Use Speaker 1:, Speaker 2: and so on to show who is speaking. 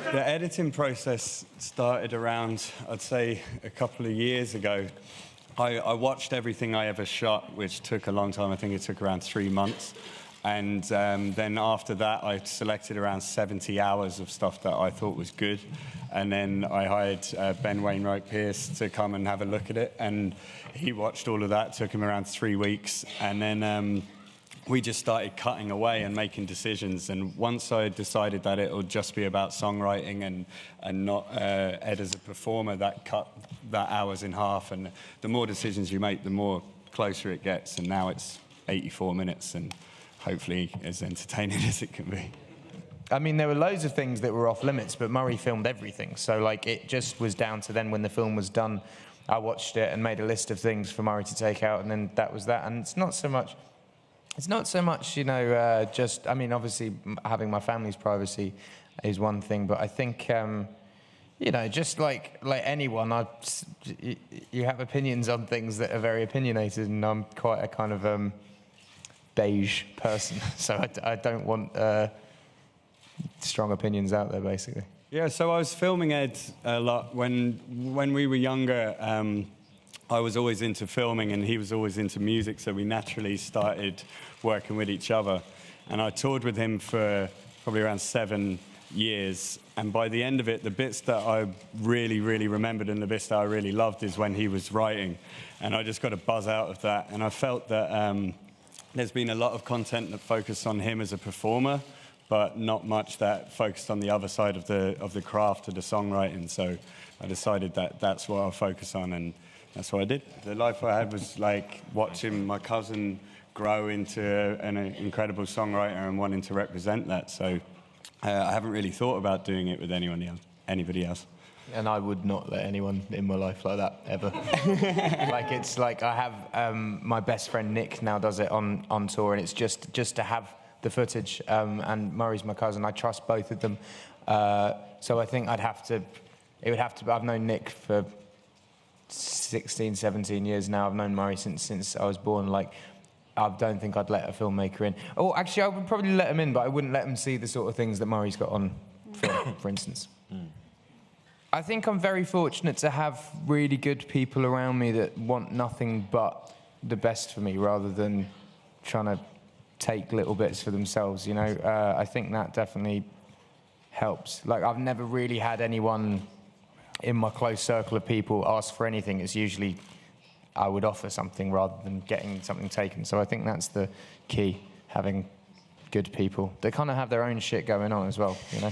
Speaker 1: The editing process started around, I'd say, a couple of years ago. I watched everything I ever shot, which took a long time. I think it took around 3 months. And then after that, I selected around 70 hours of stuff that I thought was good. And then I hired Ben Wainwright Pierce to come and have a look at it. And he watched all of that. It took him around 3 weeks. And then we just started cutting away and making decisions. And once I decided that it would just be about songwriting and not Ed as a performer, that cut that hours in half. And the more decisions you make, the more closer it gets. And now it's 84 minutes and hopefully as entertaining as it can be.
Speaker 2: I mean, there were loads of things that were off limits, but Murray filmed everything. So, like, it just was down to then when the film was done, I watched it and made a list of things for Murray to take out, and then that was that. And it's not so much, you know, just, I mean, obviously having my family's privacy is one thing, but I think, you know, just like anyone, you have opinions on things that are very opinionated, and I'm quite a kind of beige person, so I don't want strong opinions out there, basically.
Speaker 1: Yeah, so I was filming Ed a lot. When we were younger, I was always into filming and he was always into music, so we naturally started working with each other. And I toured with him for probably around 7 years. And by the end of it, the bits that I really, really remembered and the bits that I really loved is when he was writing. And I just got a buzz out of that. And I felt that there's been a lot of content that focused on him as a performer, but not much that focused on the other side of the craft of the songwriting. So I decided that that's what I'll focus on, and that's what I did. The life I had was like watching my cousin grow into an incredible songwriter and wanting to represent that. So I haven't really thought about doing it with anybody else.
Speaker 2: And I would not let anyone in my life like that, ever. Like, it's like I have my best friend Nick now does it on tour, and it's just to have the footage. And Murray's my cousin. I trust both of them. So I think it would have to, I've known Nick for 16, 17 years now. I've known Murray since I was born. Like, I don't think I'd let a filmmaker in. Oh, actually, I would probably let him in, but I wouldn't let him see the sort of things that Murray's got on film, for instance. I think I'm very fortunate to have really good people around me that want nothing but the best for me, rather than trying to take little bits for themselves, you know. I think that definitely helps. Like, I've never really had anyone in my close circle of people ask for anything. It's usually I would offer something rather than getting something taken. So I think that's the key, having good people. They kind of have their own shit going on as well, you know.